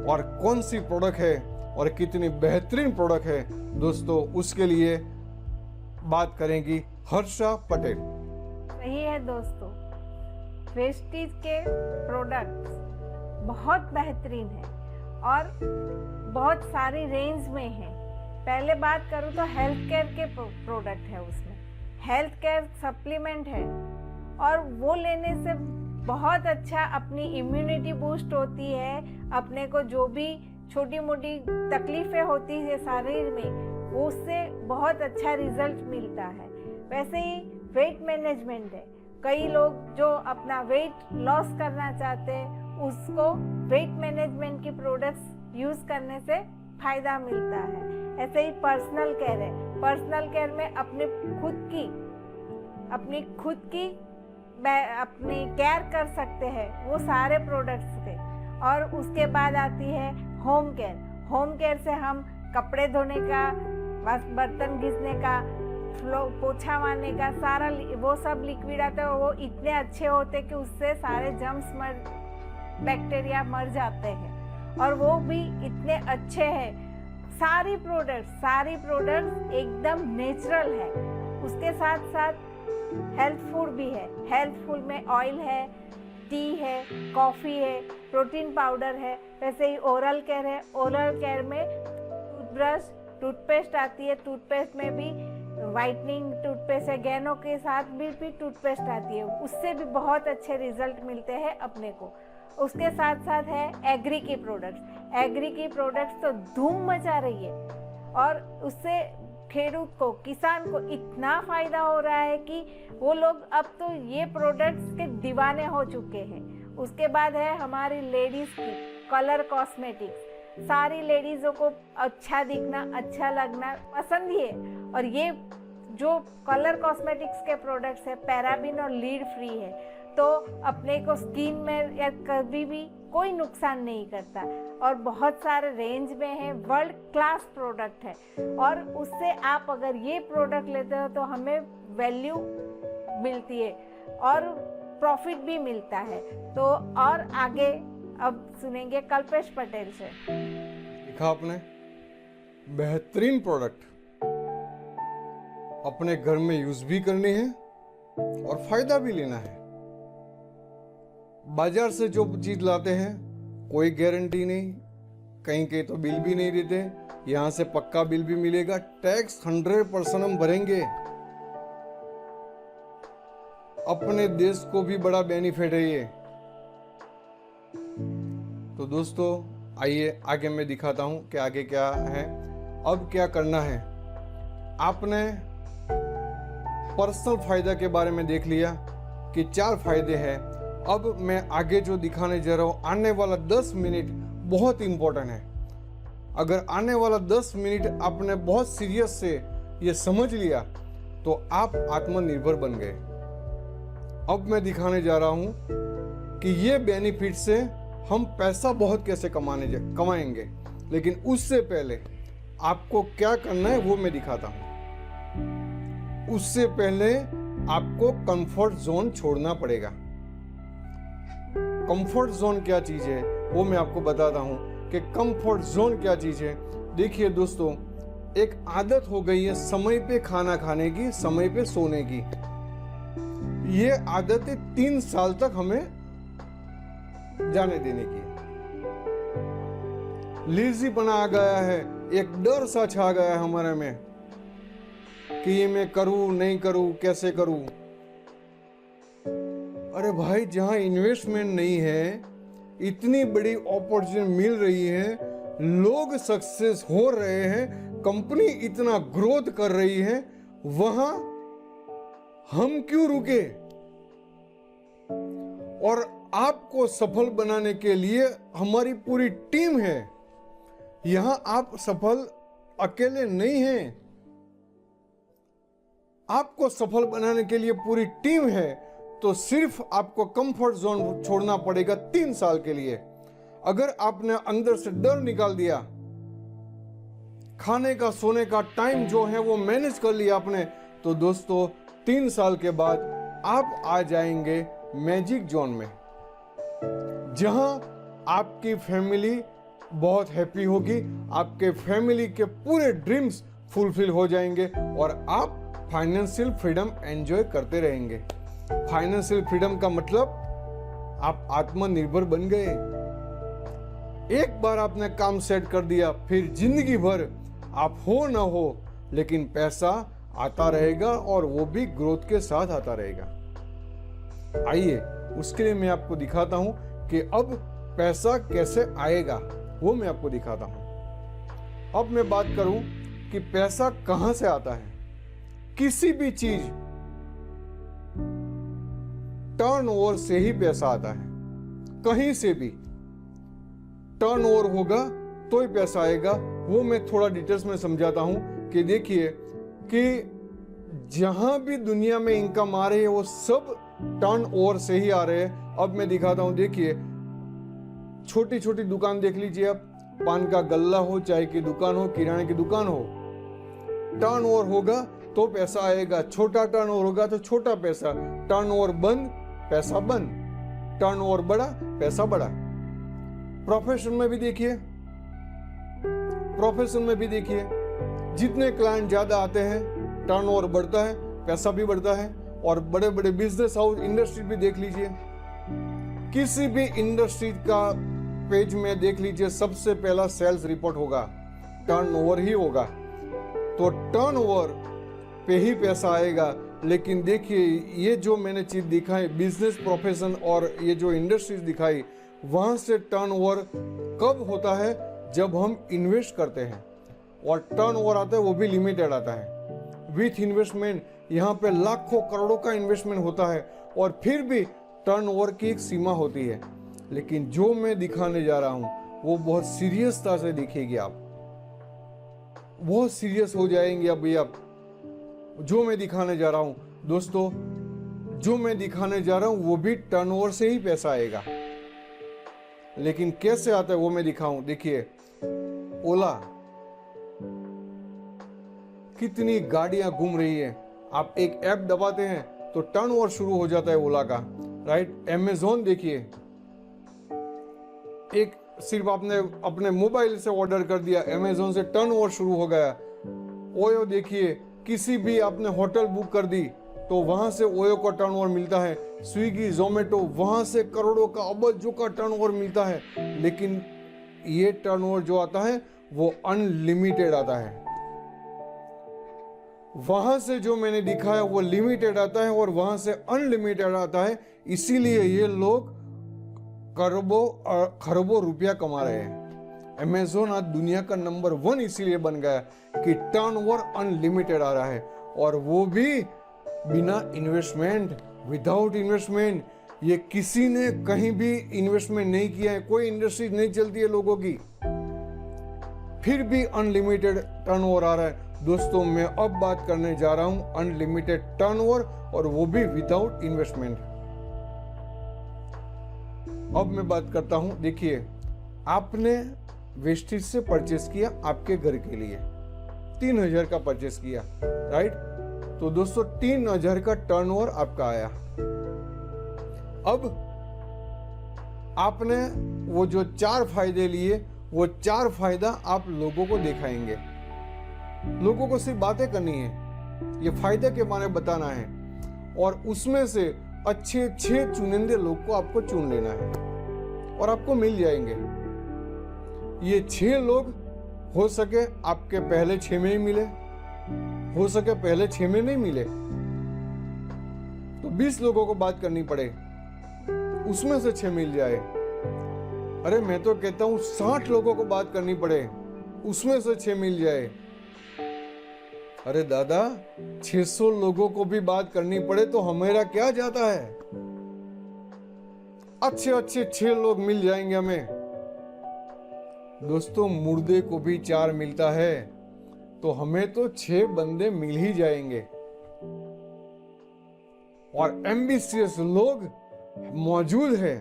और कौन सी प्रोडक्ट है और कितनी बेहतरीन प्रोडक्ट है दोस्तों, उसके लिए बात करेंगी हर्षा पटेल। सही है दोस्तों, वेस्टेज के प्रोडक्ट्स बहुत बेहतरीन है और बहुत सारी रेंज में है। पहले बात करूँ तो हेल्थ केयर के प्रोडक्ट है, उसमें हेल्थ केयर सप्लीमेंट है, और वो लेने से बहुत अच्छा अपनी इम्यूनिटी बूस्ट होती है। अपने को जो भी छोटी मोटी तकलीफें होती है शरीर में, उससे बहुत अच्छा रिजल्ट मिलता है। वैसे ही वेट मैनेजमेंट है, कई लोग जो अपना वेट लॉस करना चाहते हैं उसको वेट मैनेजमेंट की प्रोडक्ट्स यूज़ करने से फ़ायदा मिलता है। ऐसे ही पर्सनल केयर है, पर्सनल केयर में अपनी केयर कर सकते हैं वो सारे प्रोडक्ट्स के। और उसके बाद आती है होम केयर। होम केयर से हम कपड़े धोने का, बर्तन घिसने का, पोछा मारने का, सारा वो सब लिक्विड आते हैं, वो इतने अच्छे होते कि उससे सारे जर्म्स बैक्टीरिया मर जाते हैं, और वो भी इतने अच्छे हैं। सारी प्रोडक्ट्स एकदम नेचुरल है। उसके साथ साथ हेल्थ फूड भी है। हेल्थ फूड में ऑयल है, टी है, कॉफ़ी है, प्रोटीन पाउडर है। वैसे ही ओरल केयर है। ओरल केयर में टूथब्रश, टूथपेस्ट आती है, टूथपेस्ट में भी वाइटनिंग टूथपेस्ट है, गैनो के साथ भी टूथपेस्ट आती है, उससे भी बहुत अच्छे रिजल्ट मिलते हैं अपने को। उसके साथ साथ है एग्री की प्रोडक्ट्स। एग्री की प्रोडक्ट्स तो धूम मचा रही है, और उससे खेडूत को, किसान को इतना फ़ायदा हो रहा है कि वो लोग अब तो ये प्रोडक्ट्स के दीवाने हो चुके हैं। उसके बाद है हमारी लेडीज़ की कलर कॉस्मेटिक्स। सारी लेडीज़ों को अच्छा दिखना, अच्छा लगना पसंद ही है, और ये जो कलर कॉस्मेटिक्स के प्रोडक्ट्स है पैराबिन और लीड फ्री है, तो अपने को स्किन में या कभी भी कोई नुकसान नहीं करता और बहुत सारे रेंज में है, वर्ल्ड क्लास प्रोडक्ट है। और उससे आप अगर ये प्रोडक्ट लेते हो तो हमें वैल्यू मिलती है और प्रॉफिट भी मिलता है। तो और आगे अब सुनेंगे कल्पेश पटेल से। देखा आपने, बेहतरीन प्रोडक्ट अपने घर में यूज भी करनी है और फायदा भी लेना है। बाजार से जो चीज लाते हैं कोई गारंटी नहीं, कहीं कहीं तो बिल भी नहीं देते, यहां से पक्का बिल भी मिलेगा, टैक्स 100% हम भरेंगे। अपने देश को भी बड़ा बेनिफिट है ये। तो दोस्तों आइए आगे मैं दिखाता हूं कि आगे क्या है। अब क्या करना है, आपने पर्सनल फायदा के बारे में देख लिया कि 4 फायदे हैं। अब मैं आगे जो दिखाने जा रहा हूं, आने वाला 10 मिनट बहुत इंपॉर्टेंट है। अगर आने वाला 10 मिनट आपने बहुत सीरियस से ये समझ लिया तो आप आत्मनिर्भर बन गए। अब मैं दिखाने जा रहा हूं कि ये बेनिफिट से हम पैसा बहुत कैसे कमाएंगे, लेकिन उससे पहले आपको क्या करना है वो मैं दिखाता हूं। उससे पहले आपको कंफर्ट जोन छोड़ना पड़ेगा। कंफर्ट जोन क्या चीज है वो मैं आपको बताता हूं कि कंफर्ट जोन क्या चीज है। देखिए दोस्तों, एक आदत हो गई है समय पे खाना खाने की, समय पे सोने की। ये आदत 3 साल तक हमें जाने देने की। लेजीपना आ गया है, एक डर सा छा गया है हमारे में कि ये मैं करूं नहीं करूं, कैसे करूं। अरे भाई, जहां इन्वेस्टमेंट नहीं है, इतनी बड़ी अपॉर्चुनिटी मिल रही है, लोग सक्सेस हो रहे हैं, कंपनी इतना ग्रोथ कर रही है, वहां हम क्यों रुके। और आपको सफल बनाने के लिए हमारी पूरी टीम है। यहां आप सफल अकेले नहीं हैं, आपको सफल बनाने के लिए पूरी टीम है। तो सिर्फ आपको कंफर्ट जोन छोड़ना पड़ेगा 3 साल के लिए। अगर आपने अंदर से डर निकाल दिया, खाने का सोने का टाइम जो है वो मैनेज कर लिया आपने, तो दोस्तों 3 साल के बाद आप आ जाएंगे मैजिक जोन में, जहां आपकी फैमिली बहुत हैप्पी होगी, आपके फैमिली के पूरे ड्रीम्स फुलफिल हो जाएंगे और आप फाइनेंशियल फ्रीडम एंजॉय करते रहेंगे। फाइनेंशियल फ्रीडम का मतलब आप आत्मनिर्भर बन गए। एक बार आपने काम सेट कर दिया, फिर जिंदगी भर आप हो ना हो, लेकिन पैसा आता रहेगा और वो भी ग्रोथ के साथ आता रहेगा। आइए उसके लिए मैं आपको दिखाता हूं कि अब पैसा कैसे आएगा, वो मैं आपको दिखाता हूं। अब मैं बात करूं कि पैसा कहां से आता है। किसी भी चीज टर्नओवर से ही पैसा आता है, कहीं से भी टर्नओवर होगा तो ही पैसा आएगा। वो मैं थोड़ा डिटेल्स में समझाता हूं कि देखिए कि जहां भी दुनिया में इनकम आ रही है वो सब टर्नओवर से ही आ रहे हैं। अब मैं दिखाता हूं, देखिए छोटी छोटी दुकान देख लीजिए आप, पान का गल्ला हो, चाय की दुकान हो, किराने की दुकान हो, टर्नओवर होगा तो पैसा आएगा। छोटा टर्नओवर होगा तो छोटा पैसा, टर्नओवर बंद पैसा बंद, टर्नओवर बढ़ा पैसा बढ़ा। प्रोफेशन में भी देखिए, जितने क्लाइंट ज्यादा आते हैं टर्नओवर बढ़ता है, पैसा भी बढ़ता है। और बड़े बड़े बिजनेस हाउस, इंडस्ट्री भी देख लीजिए, किसी भी इंडस्ट्री का पेज में देख लीजिए, सबसे पहला सेल्स रिपोर्ट होगा, टर्नओवर ही होगा। तो टर्नओवर पे ही पैसा आएगा। लेकिन देखिए ये जो मैंने चीज दिखाई, बिजनेस, प्रोफेशन और ये जो इंडस्ट्रीज दिखाई, वहां से टर्नओवर कब होता है, जब हम इन्वेस्ट करते हैं। और टर्नओवर आता है वो भी लिमिटेड आता है विथ इन्वेस्टमेंट। यहाँ पे लाखों करोड़ों का इन्वेस्टमेंट होता है और फिर भी टर्नओवर की एक सीमा होती है। लेकिन जो मैं दिखाने जा रहा हूं वो बहुत सीरियसता से दिखेगी, आप बहुत सीरियस हो जाएंगे। अभी आप जो मैं दिखाने जा रहा हूं दोस्तों, जो मैं दिखाने जा रहा हूं वो भी टर्नओवर से ही पैसा आएगा। लेकिन कैसे आता है वो मैं दिखाऊं। देखिए ओला, कितनी गाड़ियां घूम रही है, आप एक ऐप दबाते हैं तो टर्नओवर शुरू हो जाता है ओला का, राइट। अमेज़न देखिए, एक सिर्फ आपने अपने मोबाइल से ऑर्डर कर दिया, अमेज़न से टर्नओवर शुरू हो गया। ओयो देखिए, किसी भी आपने होटल बुक कर दी तो वहां से ओयो का टर्नओवर मिलता है। स्विगी, जोमेटो, वहां से करोड़ों का, अबजों का टर्नओवर मिलता है। लेकिन ये टर्नओवर जो आता है वो अनलिमिटेड आता है। वहां से जो मैंने दिखाया वो लिमिटेड आता है और वहां से अनलिमिटेड आता है। इसीलिए ये लोग खरबों रुपया कमा रहे हैं। अमेज़न आज दुनिया का नंबर 1 इसीलिए बन गया कि टर्नओवर अनलिमिटेड आ रहा है, और वो भी बिना इन्वेस्टमेंट, विदाउट इन्वेस्टमेंट। ये किसी ने कहीं भी इन्वेस्टमेंट नहीं किया है, कोई इंडस्ट्री नहीं चलती है लोगों की, फिर भी अनलिमिटेड टर्नओवर आ रहा है। दोस्तों मैं अब बात करने जा रहा हूं अनलिमिटेड टर्नओवर, और वो भी विदाउट इन्वेस्टमेंट। अब मैं बात करता हूं, देखिए आपने वेस्टेज से परचेस किया आपके घर के लिए, 3000 का परचेस किया, राइट। तो दोस्तों 3000 का टर्नओवर आपका आया। अब आपने वो जो 4 फायदे लिए, वो 4 फायदा आप लोगों को दिखाएंगे। लोगों को सिर्फ बातें करनी है, ये फायदे के बारे में बताना है, और उसमें से अच्छे 6 चुनिंदे लोग को आपको चुन लेना है और आपको मिल जाएंगे। ये 6 लोग हो सके आपके पहले 6 में ही मिले, हो सके पहले 6 में नहीं मिले तो 20 लोगों को बात करनी पड़े, उसमें से 6 मिल जाए। अरे मैं तो कहता हूं 60 लोगों को बात करनी पड़े, उसमें से 6 मिल जाए। अरे दादा 600 लोगों को भी बात करनी पड़े तो हमारा क्या जाता है, अच्छे अच्छे 6 लोग मिल जाएंगे हमें। दोस्तों मुर्दे को भी 4 मिलता है तो हमें तो 6 बंदे मिल ही जाएंगे। और एम्बिशियस लोग मौजूद है,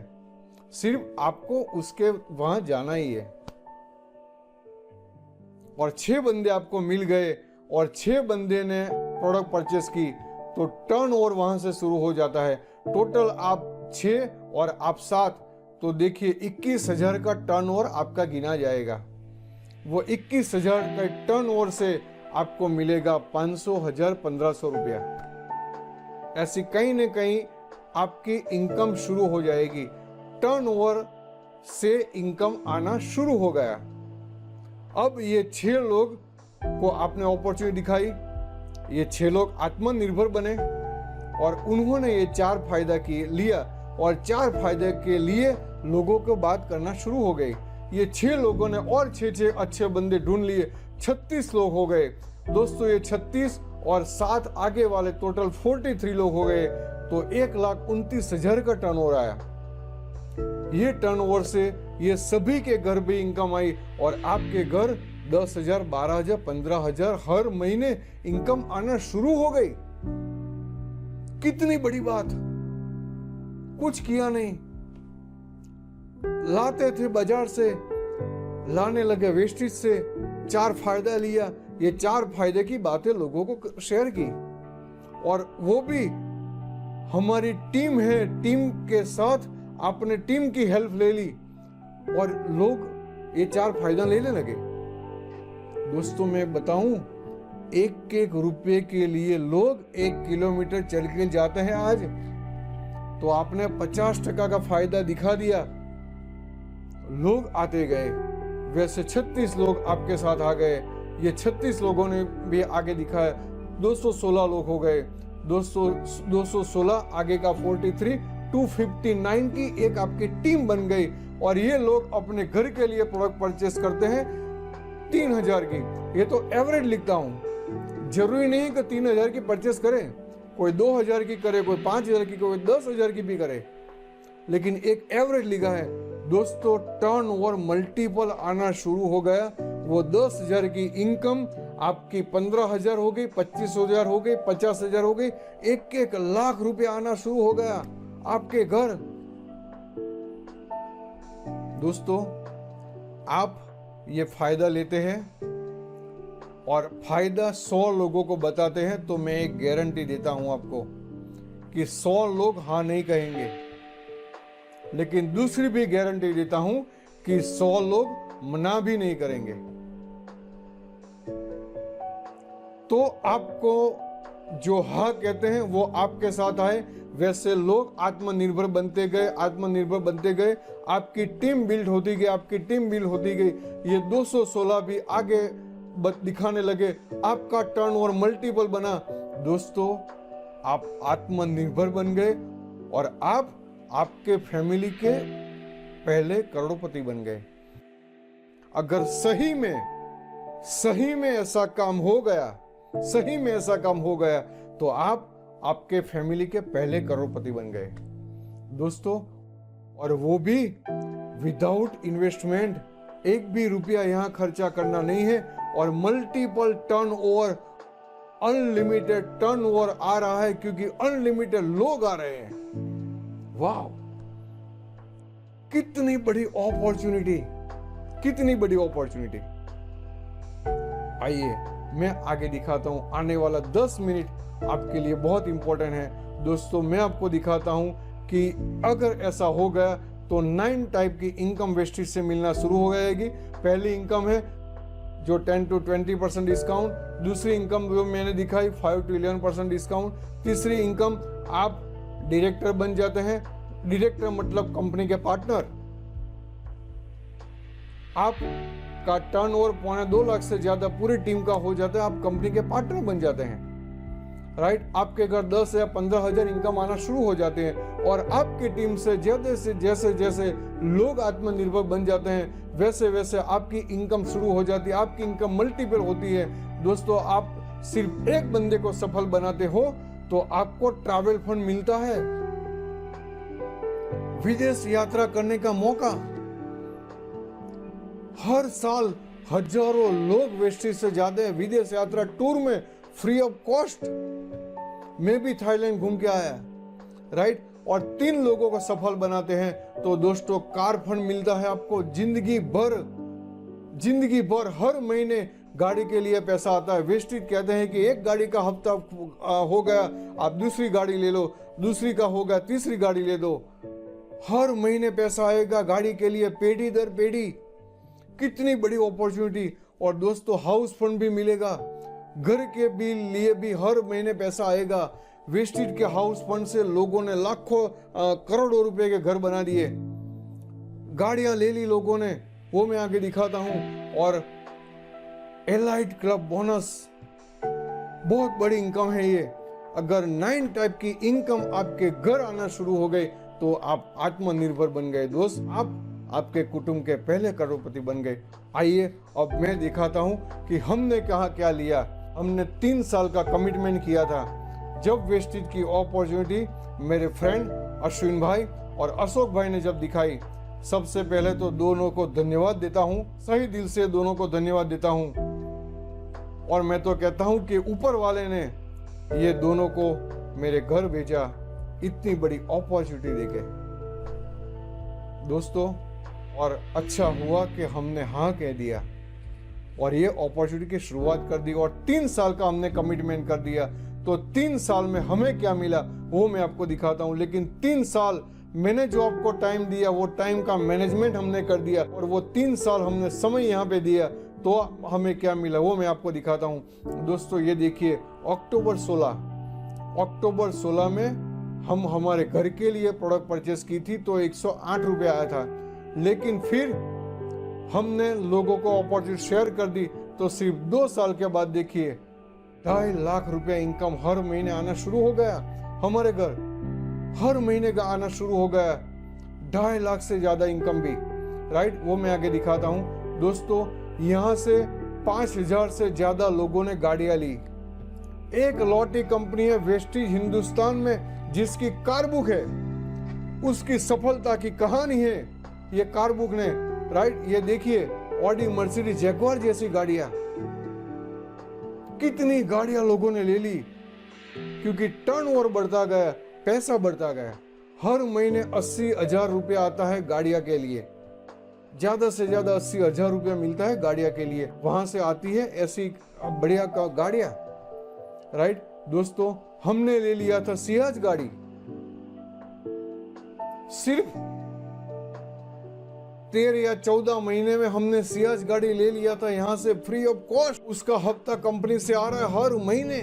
सिर्फ आपको उसके वहां जाना ही है। और 6 बंदे आपको मिल गए और 6 बंदे ने प्रोडक्ट परचेस की तो टर्नओवर वहां से शुरू हो जाता है। टोटल आप 6 और आप 7, तो देखिए 21,000 का टर्नओवर आपका गिना जाएगा। वो 21,000 का टर्नओवर से आपको मिलेगा 500, 1000, 1500 रुपया। ऐसी कहीं न कहीं आपकी इनकम शुरू हो जाएगी। टर्नओवर से इनकम आना शुरू हो गया। अब ये 6 लोग को आपने अपॉर्चुनिटी दिखाई, ये 6 लोग आत्मनिर्भर बने और उन्होंने ये 4 फायदा लिया और 4 फायदे के लिए लोगों को बात करना शुरू हो गई। ये 6 लोगों ने और 6 अच्छे बंदे ढूंढ लिए, 36 लोग हो गए। दोस्तों ये 36 और 7 आगे वाले टोटल 43 लोग हो गए, तो 1,29,000 का टर्नओवर आया। ये टर्नओवर से ये सभी के घर भी इनकम आई और आपके घर 10,000, 12,000, 15,000 हर महीने इनकम आना शुरू हो गई। कितनी बड़ी बात, कुछ किया नहीं, लाते थे बाजार से, लाने लगे वेस्टेज से, 4 फायदा लिया। ये 4 फायदे की बातें लोगों को शेयर की और वो भी हमारी टीम है, टीम के साथ आपने टीम की हेल्प ले ली और लोग ये 4 फायदा लेने लगे। दोस्तों मैं बताऊं, 1-1 रुपए के लिए लोग 1 किलोमीटर चल के जाते हैं आज। तो आपने 50% का फायदा दिखा दिया, लोग आते गए। वैसे 36 लोग आपके साथ आ गए, ये 36 लोगों ने भी आगे दिखाया, 216 लोग हो गए। 216 आगे का 43, 259 की एक आपकी टीम बन गई और ये लोग अपने घर के लिए प्रोडक्ट परचेस करते हैं 3,000 की। ये तो एवरेज लिखता हूं, जरूरी नहीं कि 3,000 की परचेस करें, कोई 2,000 की करे, कोई 5,000 की, कोई 10,000 की भी करे, लेकिन एक एवरेज लिखा है। दोस्तों टर्नओवर मल्टीपल आना शुरू हो गया। वो 10,000 की इनकम आपकी 15,000 हो गई, 25,000 हो गई, 50,000 हो गई, 1-1 लाख रुपए आना शुरू हो गया आपके घर। दोस्तों, आप ये फायदा लेते हैं और फायदा 100 लोगों को बताते हैं, तो मैं एक गारंटी देता हूं आपको कि 100 लोग हाँ नहीं कहेंगे, लेकिन दूसरी भी गारंटी देता हूं कि 100 लोग मना भी नहीं करेंगे। तो आपको जो हाँ कहते हैं वो आपके साथ आए, वैसे लोग आत्मनिर्भर बनते गए, आत्मनिर्भर बनते गए, आपकी टीम बिल्ड होती गई, आपकी टीम बिल्ड होती गई। ये 216 भी आगे दिखाने लगे, आपका टर्नओवर मल्टीपल बना। दोस्तों, आप आत्मनिर्भर बन गए और आप आपके फैमिली के पहले करोड़पति बन गए। अगर सही में ऐसा काम हो गया, सही में ऐसा काम हो गया, तो आप आपके फैमिली के पहले करोड़पति बन गए दोस्तों। और वो भी विदाउट इन्वेस्टमेंट, एक भी रुपया यहां खर्चा करना नहीं है, और मल्टीपल टर्नओवर, अनलिमिटेड टर्नओवर आ रहा है, क्योंकि अनलिमिटेड लोग आ रहे हैं। वाह, कितनी बड़ी अपॉर्चुनिटी, कितनी बड़ी अपॉर्चुनिटी। आइए मैं आगे दिखाता हूं। आने वाला 10 मिनट आपके लिए बहुत इंपॉर्टेंट है दोस्तों। मैं आपको दिखाता हूं कि अगर ऐसा हो गया तो 9 टाइप की इनकम वेस्टेज से मिलना शुरू हो जाएगी। पहली इनकम है जो 10 to 20% डिस्काउंट, दूसरी इनकम जो मैंने दिखाई 5 to 11% डिस्काउंट, तीसरी इनकम आप डायरेक्टर बन जाते हैं। डायरेक्टर मतलब कंपनी के पार्टनर। आपका टर्नओवर 2.25 लाख से ज्यादा पूरी टीम का हो जाता है, आप कंपनी के पार्टनर बन जाते हैं, राइट। आपके घर 10 या 15,000 इनकम आना शुरू हो जाते हैं, और आपकी टीम से जैसे जैसे लोग आत्मनिर्भर बन जाते हैं, वैसे वैसे आपकी इनकम शुरू हो जाती है, आपकी इनकम मल्टीपल होती है। दोस्तों, आप सिर्फ एक बंदे को सफल बनाते हो तो आपको ट्रैवल फंड मिलता है, विदेश यात्रा करने का मौका। हर साल हजारों लोग वेस्टेज से जाते हैं विदेश यात्रा टूर में, फ्री ऑफ कॉस्ट। मैं भी थाईलैंड घूम के आया, राइट। और 3 लोगों को सफल बनाते हैं तो दोस्तों कार फंड मिलता है आपको जिंदगी भर। हर महीने गाड़ी के लिए पैसा आता है। वेस्टेज कहते हैं कि एक गाड़ी का हफ्ता हो गया, आप दूसरी गाड़ी ले लो, दूसरी का हो गया तीसरी गाड़ी ले दो। हर महीने पैसा आएगा गाड़ी के लिए, पेढ़ी दर पेढ़ी। कितनी बड़ी अपॉर्चुनिटी। और दोस्तों, हाउस फंड भी मिलेगा, घर के भी लिए भी हर महीने पैसा आएगा। वेस्टेज के हाउस फंड से लोगों ने लाखों करोड़ों रुपए के घर बना दिए, गाड़ियां ले ली लोगों ने, वो मैं आगे दिखाता हूं। और एलाइट क्लब बोनस, बहुत बड़ी इनकम है ये। अगर 9 टाइप की इनकम आपके घर आना शुरू हो गई तो आप आत्मनिर्भर बन गए दोस्त, आप आपके कुटुंब के पहले करोड़पति बन गए। आइए अब मैं दिखाता हूं कि हमने क्या लिया। हमने 3 साल का कमिटमेंट किया था। जब वेस्टेज की अपॉर्चुनिटी मेरे फ्रेंड अश्विन भाई और अशोक भाई ने जब दिखाई, सबसे पहले तो दोनों को धन्यवाद देता हूं, सही दिल से दोनों को धन्यवाद देता हूं। और मैं तो कहता हूं कि ऊपर वाले ने ये दोनों को मेरे घर भेजा, इतनी बड़ी अपॉर्चुनिटी देके दोस्तों। और अच्छा हुआ कि हमने हाँ कह दिया और ये अपॉर्चुनिटी की शुरुआत कर दी। और 3 साल का हमने कमिटमेंट कर दिया, तो 3 साल में हमें क्या मिला वो मैं आपको दिखाता हूं। लेकिन 3 साल मैंने जो आपको टाइम दिया, वो टाइम का मैनेजमेंट हमने कर दिया, और वो 3 साल हमने समय यहाँ पे दिया, तो हमें क्या मिला वो मैं आपको दिखाता हूँ। दोस्तों ये देखिए, अक्टूबर 16 में हम हमारे घर के लिए प्रोडक्ट परचेस की थी, तो 108 रुपये आया था। लेकिन फिर हमने लोगों को अपॉर्चुनिटी शेयर कर दी, तो सिर्फ 2 साल के बाद देखिए 2.5 लाख रुपया इनकम हर महीने आना शुरू हो गया हमारे घर, हर महीने का आना शुरू हो गया। 2.5 लाख से ज्यादा इनकम भी, राइट, वो मैं आगे दिखाता हूँ। दोस्तों यहाँ से 5,000 से ज्यादा लोगों ने गाड़ियां ली। एक लॉटरी कंपनी है वेस्टेज हिंदुस्तान में जिसकी कार बुक है, उसकी सफलता की कहानी है ये कार बुक ने, राइट। ये देखिए ऑडी, मर्सिडीज, जैगुआर जैसी गाड़ियां, कितनी गाड़ियां लोगों ने ले ली, क्योंकि टर्नओवर बढ़ता गया, पैसा बढ़ता गया। हर महीने 80,000 रुपया आता है गाड़ियां के लिए, ज्यादा से ज्यादा 80,000 रुपया मिलता है गाड़ियां के लिए, वहां से आती है ऐसी बढ़िया गाड़ियां। राइट दोस्तों, हमने ले लिया था सियाज गाड़ी, सिर्फ 13 या 14 महीने में हमने सियाज गाड़ी ले लिया था यहां से फ्री ऑफ कॉस्ट। उसका हफ्ता कंपनी से आ रहा है हर महीने।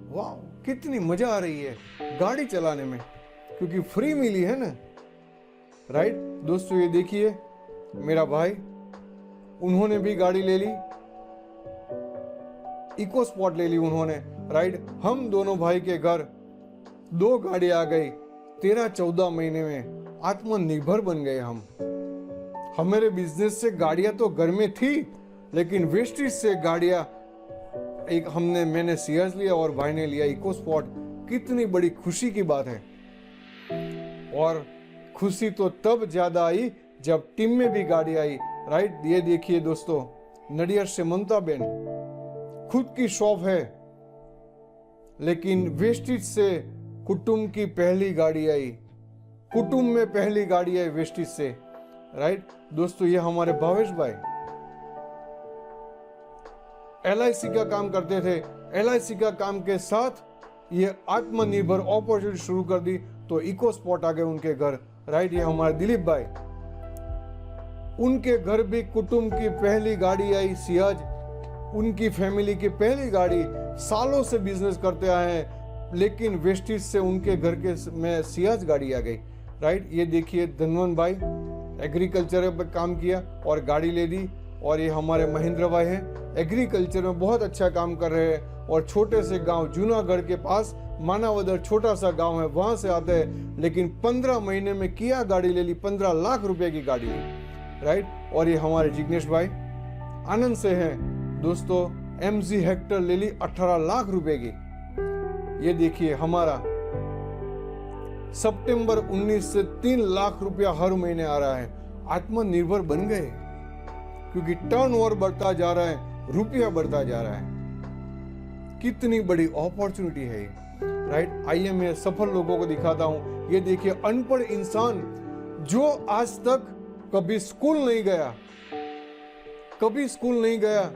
वाह, कितनी मजा आ रही है गाड़ी चलाने में, क्योंकि फ्री मिली है ना। राइट दोस्तों, ये देखिए मेरा भाई, उन्होंने भी गाड़ी ले ली, इको स्पॉट ले ली उन्होंने। राइट, हम दोनों भाई के घर 2 गाड़ी आ गई। 13-14 महीने में आत्मनिर्भर बन गए हम। हमारे बिजनेस से गाड़ियां तो घर में थी, लेकिन वेस्टेज से गाड़ियां मैंने सियाज लिया और भाई ने लिया इको स्पॉट। कितनी बड़ी खुशी की बात है। और खुशी तो तब ज्यादा आई जब टीम में भी गाड़ी आई। राइट, ये देखिए दोस्तों, नडियाद से ममता बेन, खुद की शॉप है, लेकिन वेस्टेज से कुटुंब की पहली गाड़ी आई, कुटुंब में पहली गाड़ी आई वेस्टेज से। राइट दोस्तों, ये हमारे भावेश भाई LIC का काम करते थे। LIC का काम के साथ ये आत्मनिर्भर अपॉर्चुनिटी शुरू कर दी, तो इको स्पॉट आ गए उनके घर। राइट, ये हमारे दिलीप भाई, उनके घर भी कुटुंब की पहली गाड़ी आई सियाज, उनकी फैमिली की पहली गाड़ी। सालों से बिजनेस करते आए हैं, लेकिन वेस्टेज से उनके घर के में सियाज गाड़ी आ गई। राइट, ये देखिए धनवंत भाई एग्रीकल्चर में काम किया और गाड़ी ले दी। और ये हमारे महेंद्र भाई हैं, एग्रीकल्चर में बहुत अच्छा काम कर रहे हैं, और छोटे से गांव जूनागढ़ के पास मानावदर छोटा सा गांव है, वहां से आते हैं, लेकिन 15 महीने में किया गाड़ी ले ली, 15 लाख रुपए की गाड़ी ली। राइट, और ये हमारे जिग्नेश भाई आनंद से हैं दोस्तों, MG हेक्टर ले ली 18 लाख रुपए की। ये देखिए हमारा सितंबर 19 से 3 लाख रुपया हर महीने आ रहा है। आत्मनिर्भर बन गए, क्योंकि टर्नओवर बढ़ता जा रहा है, रुपया बढ़ता जा रहा है। कितनी बड़ी अपॉर्चुनिटी है ये। राइट, आइए मैं सफल लोगों को दिखाता हूं। ये देखिए अनपढ़ इंसान जो आज तक कभी स्कूल नहीं गया, कभी स्कूल नहीं गया,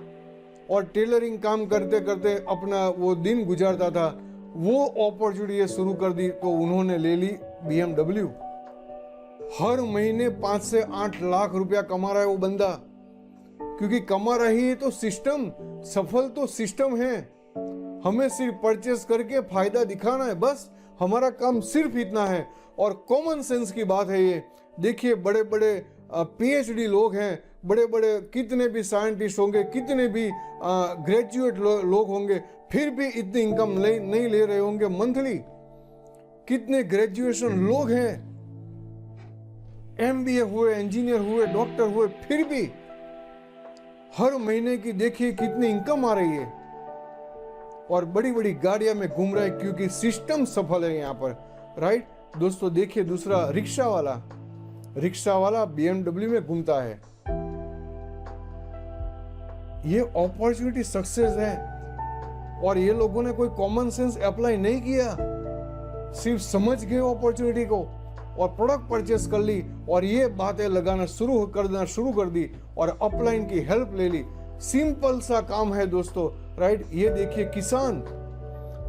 और टेलरिंग काम करते करते अपना वो दिन गुजारता था, वो अपॉर्चुनिटी शुरू कर दी, तो उन्होंने ले ली BMW। हर महीने 5 से 8 लाख रुपया कमा रहा है वो बंदा, क्योंकि कमा रही है तो सिस्टम, सफल तो सिस्टम है। हमें सिर्फ परचेस करके फायदा दिखाना है, बस हमारा काम सिर्फ इतना है। और कॉमन सेंस की बात है ये। देखिए बड़े बड़े PhD लोग हैं, बड़े बड़े कितने भी साइंटिस्ट होंगे, कितने भी ग्रेजुएट लोग होंगे, फिर भी इतनी इनकम नहीं ले रहे होंगे मंथली। कितने ग्रेजुएशन लोग हैं, MBA हुए, इंजीनियर हुए, डॉक्टर हुए, फिर भी हर महीने की देखिए कितनी इनकम आ रही है, और बड़ी बड़ी गाड़ियां में घूम रहा है, क्योंकि सिस्टम सफल है यहाँ पर। राइट दोस्तों, देखिए दूसरा रिक्शा वाला BMW में घूमता है। ये अपॉर्चुनिटी सक्सेस है, और ये लोगों ने कोई कॉमन सेंस अप्लाई नहीं किया, सिर्फ समझ गए अपॉर्चुनिटी को और प्रोडक्ट परचेस कर ली, और ये बातें लगाना शुरू कर दी, और अपलाइन की हेल्प ले ली। सिंपल सा काम है दोस्तों। राइट, ये देखिए किसान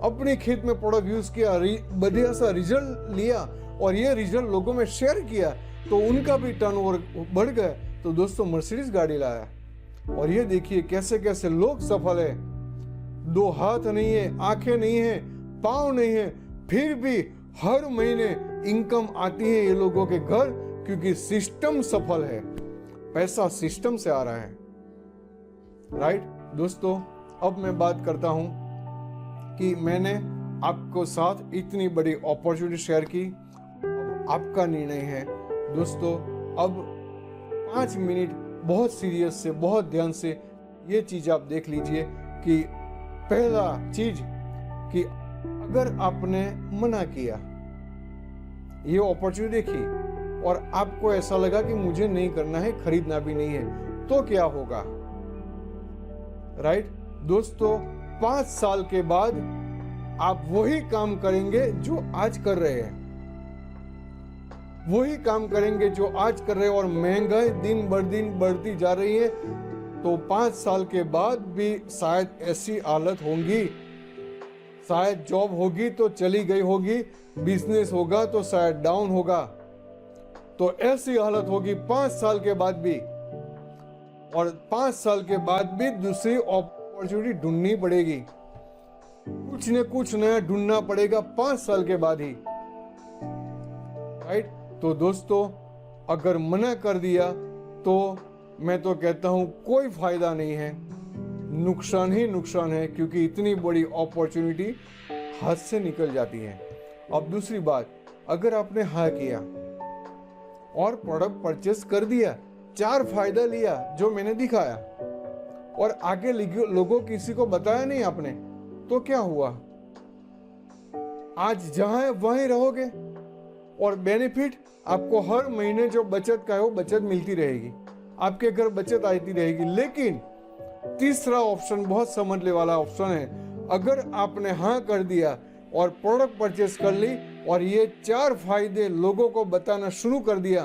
अपने खेत में प्रोडक्ट यूज किया, बढ़िया सा रिजल्ट लिया, और ये रिजल्ट लोगों में शेयर किया, तो उनका भी टर्नओवर बढ़ गया। तो दोस्तों मर्सिडीज गाड़ी लाया, और ये देखिए कैसे कैसे लोग सफल है। 2 हाथ नहीं है, आंखें नहीं है, पाँव नहीं है, फिर भी हर महीने इनकम आती है ये लोगों के घर, क्योंकि सिस्टम सफल है, पैसा सिस्टम से आ रहा है। राइट दोस्तों, अब मैं बात करता हूं कि मैंने आपको साथ इतनी बड़ी अपॉर्चुनिटी शेयर की, आपका निर्णय है दोस्तों। अब 5 मिनट बहुत सीरियस से, बहुत ध्यान से ये चीज आप देख लीजिए कि पहला चीज कि अगर आपने मना किया, ये अपॉर्चुनिटी देखी और आपको ऐसा लगा कि मुझे नहीं करना है, खरीदना भी नहीं है, तो क्या होगा। राइट दोस्तों, 5 साल के बाद आप वही काम करेंगे जो आज कर रहे हैं, वही काम करेंगे जो आज कर रहे हैं, और महंगाई दिन बर दिन बढ़ती जा रही है, तो 5 साल के बाद भी शायद ऐसी हालत होंगी, शायद जॉब होगी तो चली गई होगी, बिजनेस होगा तो शायद डाउन होगा, तो ऐसी हालत होगी 5 साल के बाद भी, और 5 साल के बाद भी दूसरी अपॉर्चुनिटी ढूंढनी पड़ेगी, कुछ न कुछ नया ढूंढना पड़ेगा 5 साल के बाद ही, राइट। तो दोस्तों, अगर मना कर दिया तो मैं तो कहता हूं कोई फायदा नहीं है, नुकसान ही नुकसान है, क्योंकि इतनी बड़ी अपॉर्चुनिटी हाथ से निकल जाती है। अब दूसरी बात, अगर आपने हाँ किया और प्रोडक्ट परचेस कर दिया, 4 फायदा लिया जो मैंने दिखाया, और आगे लोगों किसी को बताया नहीं आपने, तो क्या हुआ? आज जहां है वहीं रहोगे, और बेनिफिट आपको हर महीने जो बचत का है वो बचत मिलती रहेगी, आपके घर बचत आती रहेगी। लेकिन तीसरा ऑप्शन बहुत समझने वाला ऑप्शन है, अगर आपने हाँ कर दिया और प्रोडक्ट परचेस कर ली और ये 4 फायदे लोगों को बताना शुरू कर दिया,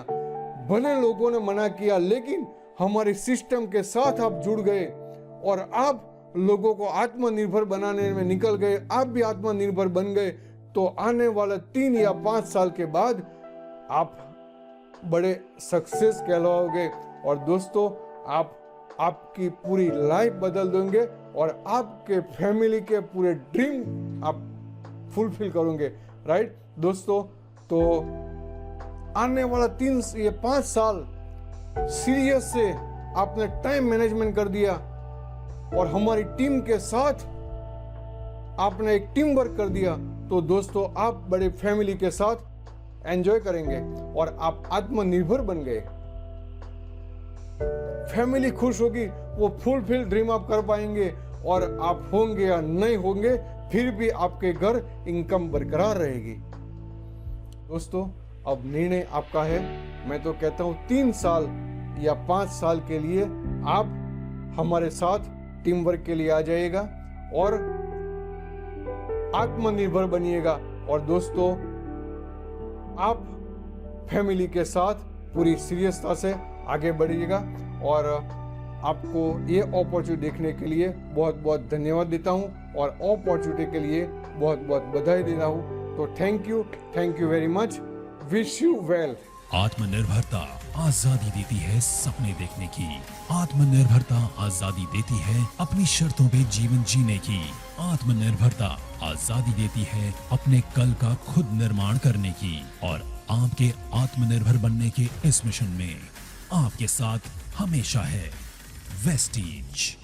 भले लोगों ने मना किया, लेकिन हमारे सिस्टम के साथ आप जुड़ गए और आप लोगों को आत्मनिर्भर बनाने में निकल गए, आप भी आत्मनिर्भर बन गए, तो आने वाला 3 या 5 साल के बाद आप बड़े सक्सेस कहलाओगे, और दोस्तों आपकी पूरी लाइफ बदल देंगे, और आपके फैमिली के पूरे ड्रीम आप फुलफिल करोगे, राइट दोस्तों। तो आने वाला 3 या 5 साल सीरियस से आपने टाइम मैनेजमेंट कर दिया, और हमारी टीम के साथ आपने एक टीम वर्क कर दिया, तो दोस्तों आप बड़े फैमिली के साथ एंजॉय करेंगे और आप आत्मनिर्भर बन गए। फैमिली खुश होगी, वो फुलफिल ड्रीम आप कर पाएंगे, और आप होंगे या नहीं होंगे फिर भी आपके घर इनकम बरकरार रहेगी। दोस्तों, अब निर्णय आपका है। मैं तो कहता हूं 3 साल या 5 साल के लिए आप हमारे साथ टीम वर्क के लिए आ जाइएगा और आत्मनिर्भर बनिएगा, और दोस्तों आप फैमिली के साथ पूरी सीरियसता से आगे बढ़िएगा, और आपको ये अपॉर्चुनिटी देखने के लिए बहुत बहुत धन्यवाद देता हूं, और अपॉर्चुनिटी के लिए बहुत बहुत बधाई देता हूं। तो thank you very much, wish you well. आत्मनिर्भरता आजादी देती है सपने देखने की। आत्मनिर्भरता आजादी देती है अपनी शर्तों पे जीवन जीने की। आत्मनिर्भरता आजादी देती है अपने कल का खुद निर्माण करने की। और आपके आत्मनिर्भर बनने के इस मिशन में आपके साथ हमेशा है वेस्टीज।